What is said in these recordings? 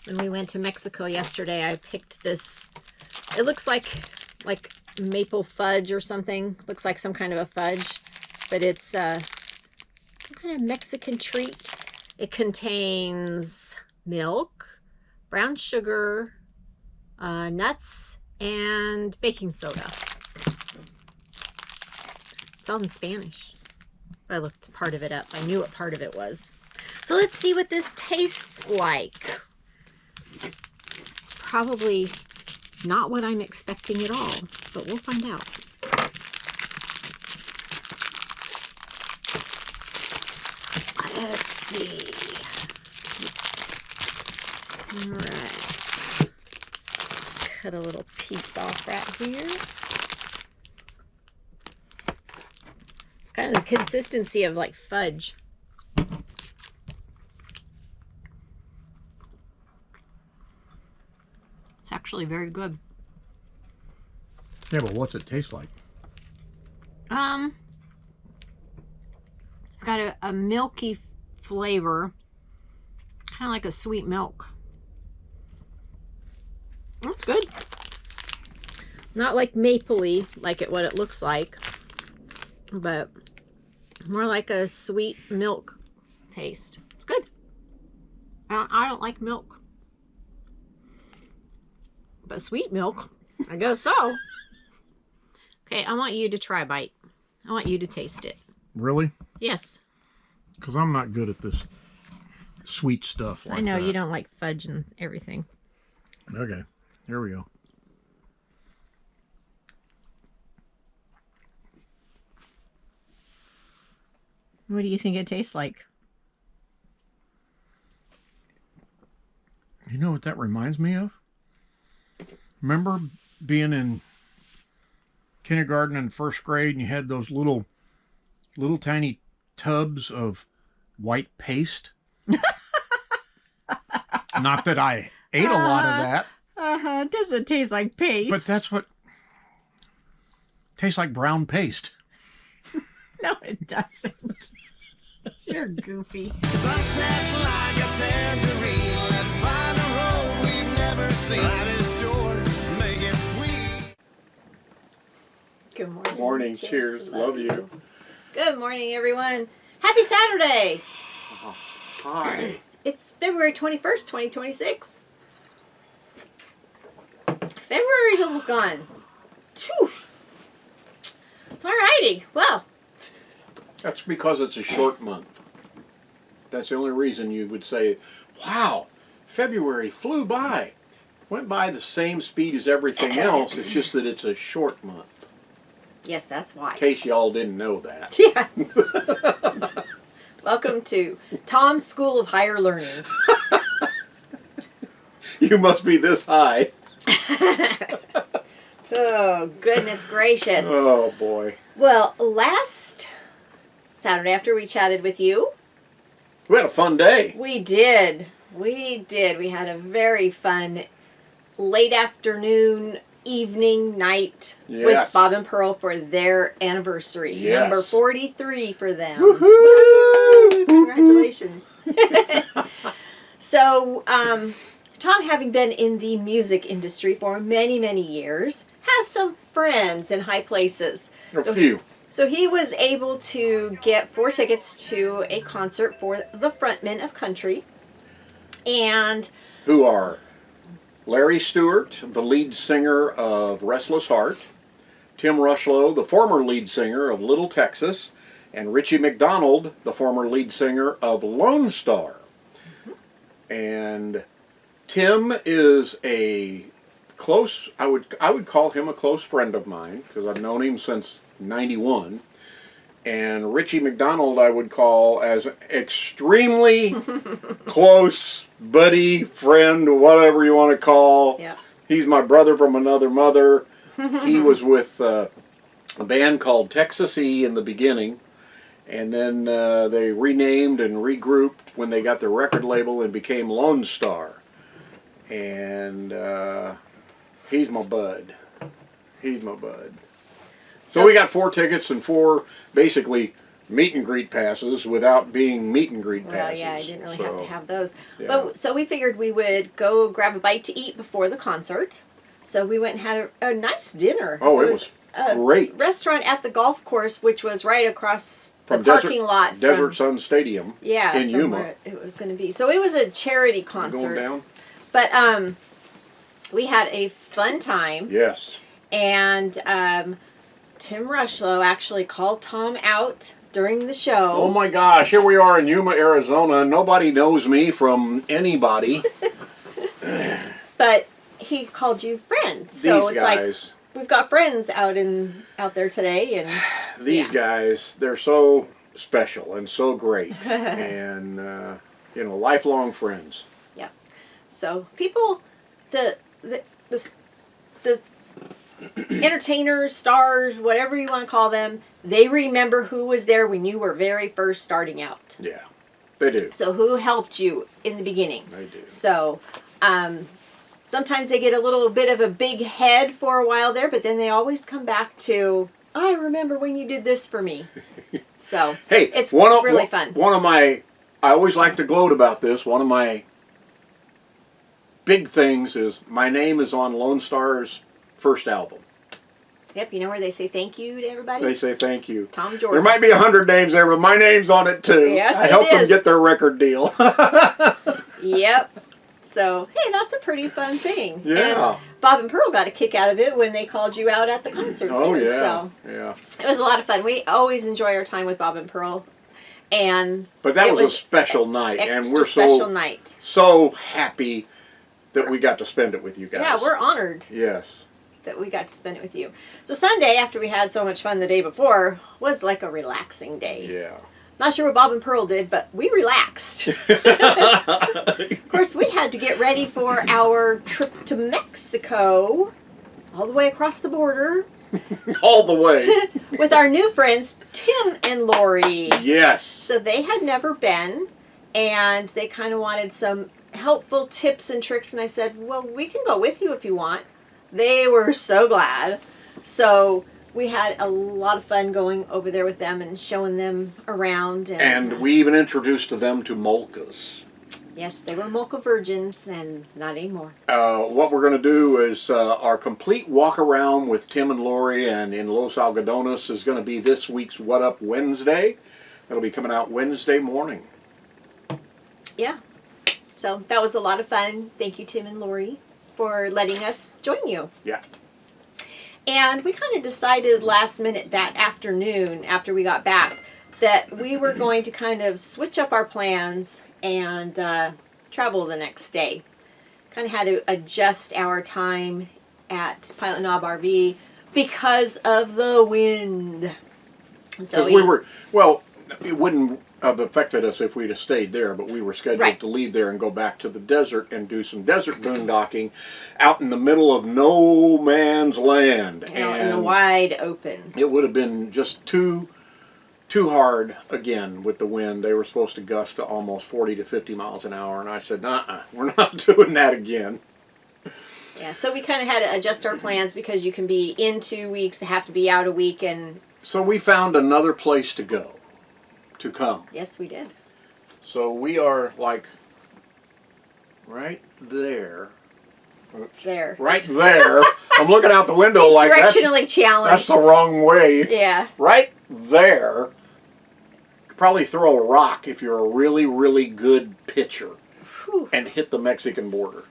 When we went to Mexico yesterday, I picked this. It looks like maple fudge or something. Looks like some kind of a fudge, but it's some kind of Mexican treat. It contains milk, brown sugar, nuts, and baking soda. It's all in Spanish. I looked part of it up. I knew what part of it was. So let's see what this tastes like. It's probably not what I'm expecting at all, but we'll find out. Let's see. Oops. All right. Cut a little piece off right here. It's kind of the consistency of like fudge. It's actually very good. Yeah, but what's it taste like? It's got a milky flavor, kind of like a sweet milk. That's good. Not like mapley, like what it looks like, but more like a sweet milk taste. It's good. I don't like milk, but sweet milk, I guess so. Okay, I want you to try a bite. I want you to taste it. Really? Yes. Because I'm not good at this sweet stuff like I know that. you don't like fudge and everything. Okay, here we go. What do you think it tastes like? You know what that reminds me of? Remember being in kindergarten and first grade and you had those little tiny tubs of white paste? Not that I ate a lot of that. It doesn't taste like paste. But that's what tastes like brown paste. No, it doesn't. You're goofy. Sunsets like a tangerine. Let's find a road we've never seen. Life is short, make it sweet. Good morning. Morning. Cheers. Love you. Good morning, everyone. Happy Saturday. Hi. It's February 21st, 2026. February's almost gone. Whew. Alrighty. Well, That's because it's a short month. That's the only reason you would say, wow, February flew by. Went by the same speed as everything else. It's just that it's a short month. yes, that's why. In case y'all didn't know that. Yeah. Welcome to Tom's School of Higher Learning. You must be this high. Oh, goodness gracious. Oh, boy. Well, last Saturday after we chatted with you, We had a fun day. we did. We had a very fun late afternoon, evening, night with Yes. Bob and Pearl for their anniversary. Yes. Number 43 for them. Woohoo! Woo! Congratulations. So, Tom, having been in the music industry for many, many years, has some friends in high places. A few. So he was able to get 4 tickets to a concert for the frontmen of country. And Who are Larry Stewart, the lead singer of Restless Heart, Tim Rushlow, the former lead singer of Little Texas, and Richie McDonald, the former lead singer of Lone Star. And Tim is a close, I would call him a close friend of mine because I've known him since '91. And Richie McDonald I would call as extremely close buddy, friend, whatever you want to call. yeah, He's my brother from another mother. He was with a band called Texas E in the beginning. And then they renamed and regrouped when they got their record label and became Lone Star. And he's my bud. He's my bud. So we got 4 tickets and 4 basically meet and greet passes without being meet and greet Well, passes. yeah, I didn't really have to have those. Yeah. But so we figured we would go grab a bite to eat before the concert. So we went and had a nice dinner. Oh, it was a great. restaurant at the golf course, which was right across From the parking lot. Desert Sun Stadium Yeah, in from Yuma. where it was going to be. So it was a charity concert. Going down? But we had a fun time. Yes. And Tim Rushlow actually called Tom out during the show. Oh my gosh, here we are in Yuma, Arizona. Nobody knows me from anybody. But he called you friend. So These it's guys. like we've got friends out there today, and These yeah. guys, they're so special and so great. And lifelong friends. Yeah. So people, the entertainers, stars, whatever you want to call them, they remember who was there when you were very first starting out. Yeah. They do. So who helped you in the beginning? They do. So sometimes they get a little bit of a big head for a while there, but then they always come back to, I remember when you did this for me. So Hey, it's really fun. One of my, I always like to gloat about this. One of my big things is my name is on Lone Star's first album. Yep, you know where they say thank you to everybody? They say thank you. Tom There Jordan. might be 100 names there, but my name's on it too. Yes, I it helped them is. get their record deal. Yep. So, hey, that's a pretty fun thing. Yeah. And Bob and Pearl got a kick out of it when they called you out at the concert, Oh too. yeah. So, Yeah. it was a lot of fun. We always enjoy our time with Bob and Pearl. And But that it was a special night, and extra we're special night. so happy that we got to spend it with you guys. Yeah, we're honored Yes. that we got to spend it with you. So, Sunday, after we had so much fun the day before, was like a relaxing day. Yeah. Not sure what Bob and Pearl did, but we relaxed. Of course, we had to get ready for our trip to Mexico, all the way across the border, All the way. with our new friends, Tim and Lori. Yes. So they had never been, and they kind of wanted some helpful tips and tricks, and I said, well, we can go with you if you want. They were so glad. So we had a lot of fun going over there with them and showing them around. And we even introduced them to molkas. Yes, they were Mocha virgins, and not anymore. What we're going to do is our complete walk around with Tim and Lori and in Los Algodones is going to be this week's What Up Wednesday. It'll be coming out Wednesday morning. Yeah. So that was a lot of fun. Thank you, Tim and Lori, for letting us join you. Yeah. And we kind of decided last minute that afternoon, after we got back, that we were going to kind of switch up our plans and travel the next day. Kind of had to adjust our time at Pilot Knob RV because of the wind. So Because we were, well, it wouldn't have affected us if we'd have stayed there, but we were scheduled Right. to leave there and go back to the desert and do some desert boondocking out in the middle of no man's land. you know, in the And wide open. it would have been just too hard again with the wind. They were supposed to gust to almost 40 to 50 miles an hour, and I said, we're not doing that again. Yeah, so we kind of had to adjust our plans because you can be in 2 weeks, have to be out a week, and So we found another place to go, to come. yes, we did. So we are like right there. There. Right there. I'm looking out the window He's like directionally that's challenged. the wrong way. Yeah. Right there. Could probably throw a rock if you're a really, really good pitcher Whew. and hit the Mexican border.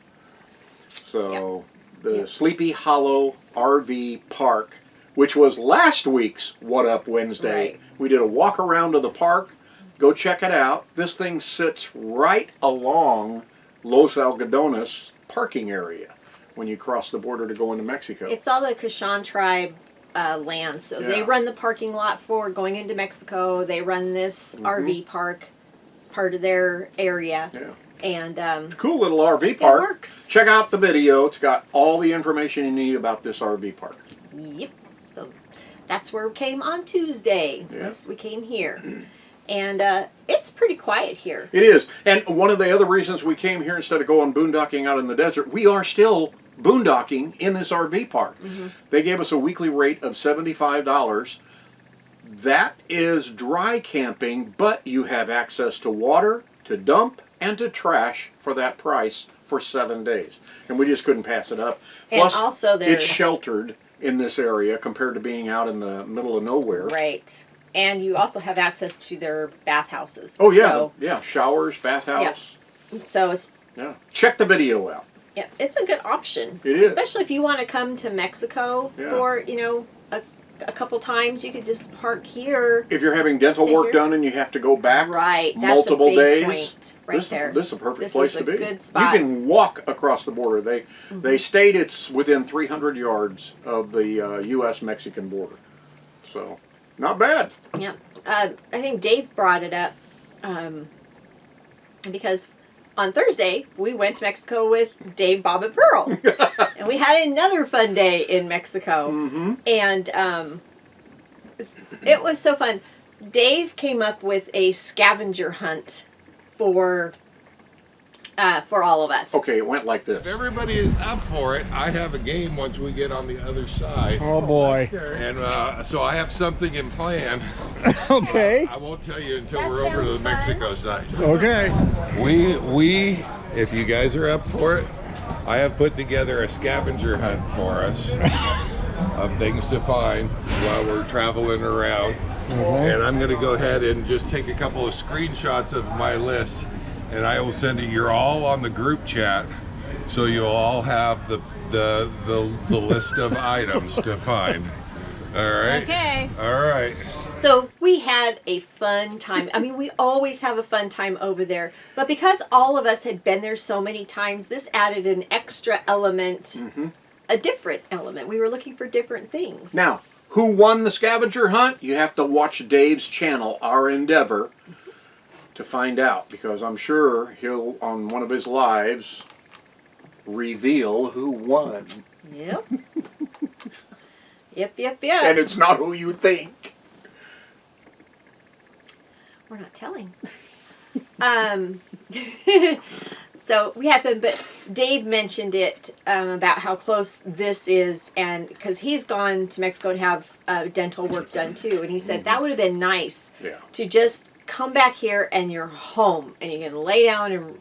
So the Yep. Sleepy Hollow RV Park, which was last week's What Up Wednesday. Right. We did a walk around to the park. Go check it out. This thing sits right along Los Algodones parking area when you cross the border to go into Mexico. It's all the Kashan tribe land, so they Yeah. run the parking lot for going into Mexico. They run this RV park. It's part of their area. Yeah. And Cool little RV park. works. Check out the video. It's got all the information you need about this RV park. yep. So that's where we came on Tuesday. Yeah. Yes, we came here. And it's pretty quiet here. It is. And one of the other reasons we came here instead of going boondocking out in the desert, we are still boondocking in this RV park. They gave us a weekly rate of $75. That is dry camping, but you have access to water, to dump, and to trash for that price for 7 days. And we just couldn't pass it up. And Plus, also it's sheltered in this area compared to being out in the middle of nowhere. Right. And you also have access to their bathhouses. Oh, yeah. So, Yeah, showers, bathhouse. so it's Yeah. Check the video out. yeah, it's a good option. It is. Especially if you want to come to Mexico Yeah. for, you know, a couple times. You could just park here. If you're having dental Stay work here. done and you have to go back Right. That's multiple a big days, point right there. this is a perfect This place is to a be. good spot. You can walk across the border. They state it's within 300 yards of the U.S.-Mexican border. So, not bad. Yeah. I think Dave brought it up because on Thursday we went to Mexico with Dave, Bob, and Pearl. And we had another fun day in Mexico. Mm-hmm. And it was so fun. Dave came up with a scavenger hunt for all of us. Okay, it went like this. If everybody is up for it, I have a game once we get on the other side. Oh boy. And so I have something in plan. Okay. I won't tell you until we're over to the Mexico side. Okay. We, if you guys are up for it, I have put together a scavenger hunt for us of things to find while we're traveling around. And I'm going to go ahead and just take a couple of screenshots of my list, and I will send it. You're all on the group chat, so you'll all have the list of items to find. All right. Okay. All right. So we had a fun time. I mean, we always have a fun time over there. But because all of us had been there so many times, this added an extra element, a different element. We were looking for different things. Now, who won the scavenger hunt? You have to watch Dave's channel, Our Endeavor, to find out, because I'm sure he'll, on one of his lives, reveal who won. Yep. Yep. And it's not who you think. We're not telling. So we had fun, but Dave mentioned it about how close this is, and because he's gone to Mexico to have dental work done too, and he said that would have been nice to just come back here and you're home and you can lay down and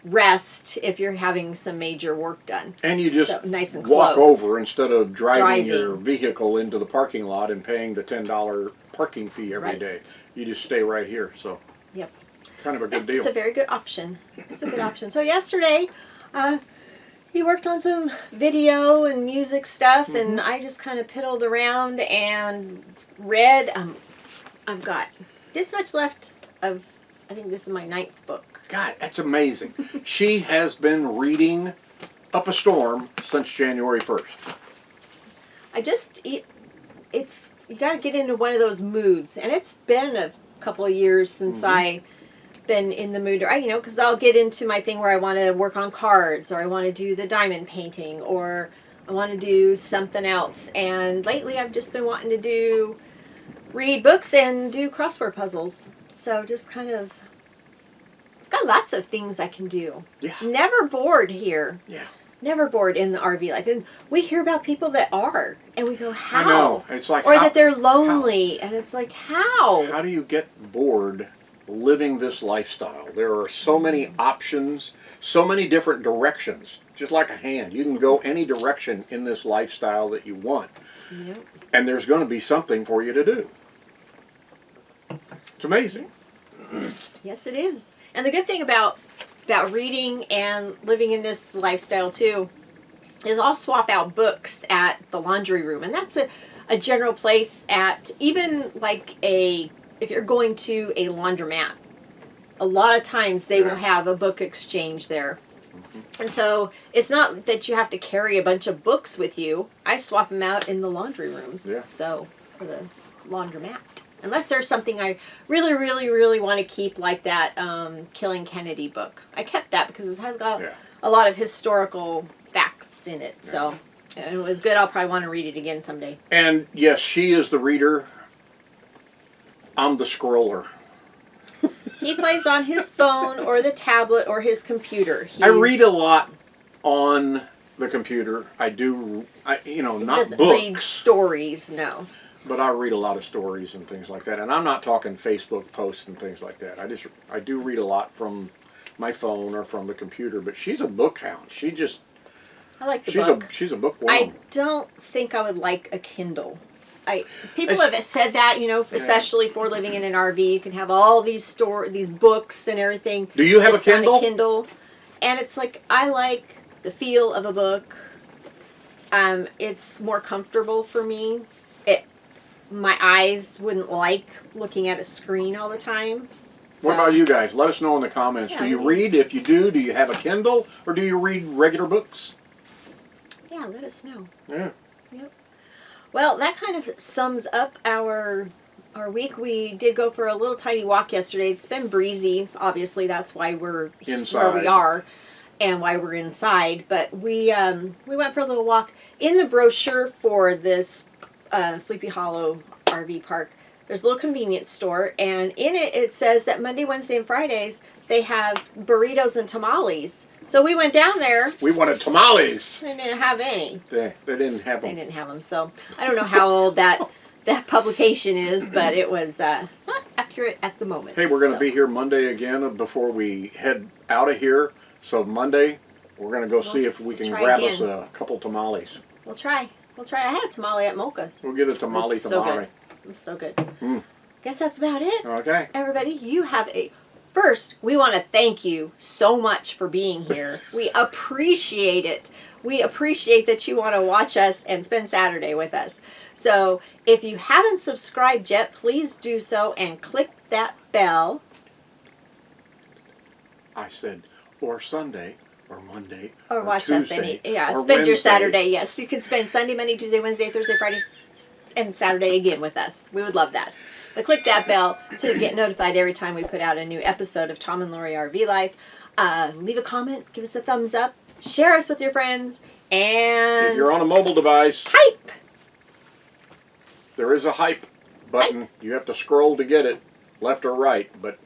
rest if you're having some major work done. And you just So, nice and walk close. over instead of driving your vehicle into the parking lot and paying the $10 parking fee every day. Right. You just stay right here. So, Yep. kind of a good deal. It's a very good option. It's a good option. So yesterday, he worked on some video and music stuff, and I just kind of piddled around and read. I've got this much left of, I think this is my 9th book. God, that's amazing. She has been reading up a storm since January 1st. It's, you got to get into one of those moods, and it's been a couple of years since I've been in the mood, or, you know, because I'll get into my thing where I want to work on cards, or I want to do the diamond painting, or I want to do something else. And lately I've just been wanting to read books and do crossword puzzles. So just kind of, I've got lots of things I can do. Yeah. Never bored here. Yeah. Never bored in the RV life. And we hear about people that are, and we go, how? I know. It's like, or how, that they're lonely, and it's like, how? How do you get bored living this lifestyle? There are so many options, so many different directions. Just like a hand. You can go any direction in this lifestyle that you want. Yep. And there's going to be something for you to do. It's amazing. Yes, it is. And the good thing about reading and living in this lifestyle too is I'll swap out books at the laundry room, and that's a general place at, even like if you're going to a laundromat, a lot of times they will have a book exchange there. And so it's not that you have to carry a bunch of books with you. I swap them out in the laundry rooms. Yeah. So for the laundromat. Unless there's something I really, really, really want to keep, like that Killing Kennedy book. I kept that because it has got a lot of historical facts in it. Yeah. So it was good. I'll probably want to read it again someday. And yes, she is the reader. I'm the scroller. He plays on his phone or the tablet or his computer. I read a lot on the computer. I do, not doesn't books. read stories, no. But I read a lot of stories and things like that, and I'm not talking Facebook posts and things like that. I do read a lot from my phone or from the computer. But she's a book hound. I like the book. She's a bookworm. I don't think I would like a Kindle. People have said that, especially for living in an RV, you can have all these books and everything. Do you have just a Kindle? On a Kindle, and it's like I like the feel of a book. It's more comfortable for me. My eyes wouldn't like looking at a screen all the time. What about you guys? Let us know in the comments. Yeah, do you read? If you do you have a Kindle or do you read regular books? Yeah, let us know. Yeah. Yep. Well, that kind of sums up our week. We did go for a little tiny walk yesterday. It's been breezy. Obviously, that's why we're Inside. where we are and why we're inside. But we went for a little walk. In the brochure for this Sleepy Hollow RV park, there's a little convenience store, and in it says that Monday, Wednesday, and Fridays they have burritos and tamales. So we went down there. We wanted tamales. They didn't have any. They didn't have They them. didn't have them. So I don't know how old that publication is, but it was not accurate at the moment. Hey, we're going to be here Monday again before we head out of here. So Monday, we're going to go see if we can try grab us again. a couple tamales. We'll try. I had a tamale at Mocha's. We'll get a tamale. So good. It was so good. Mm. Guess that's about it. Okay. Everybody, you have First, we want to thank you so much for being here. We appreciate it. We appreciate that you want to watch us and spend Saturday with us. So, if you haven't subscribed yet, please do so and click that bell. I said, or Sunday, or Monday, Or watch Tuesday, us or spend Wednesday. your Saturday. Yes, you can spend Sunday, Monday, Tuesday, Wednesday, Thursday, Friday, and Saturday again with us. We would love that. But click that bell to get notified every time we put out a new episode of Tom and Lori RV Life. Leave a comment, give us a thumbs up, share us with your friends, and If you're on a mobile device, hype! there is a hype button. You have to scroll to get it, left or right, but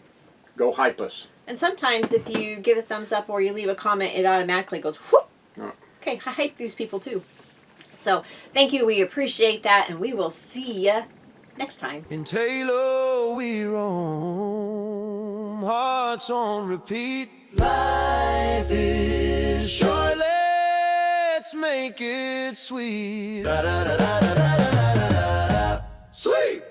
go hype us. And sometimes if you give a thumbs up or you leave a comment, it automatically goes whoop. Oh. Okay, I hype these people too. So thank you, we appreciate that, and we will see ya next time. In Taylor we roam, hearts on repeat. Life is short, let's make it sweet. Da, da, da, da, da, da, da, da, da. Sweet!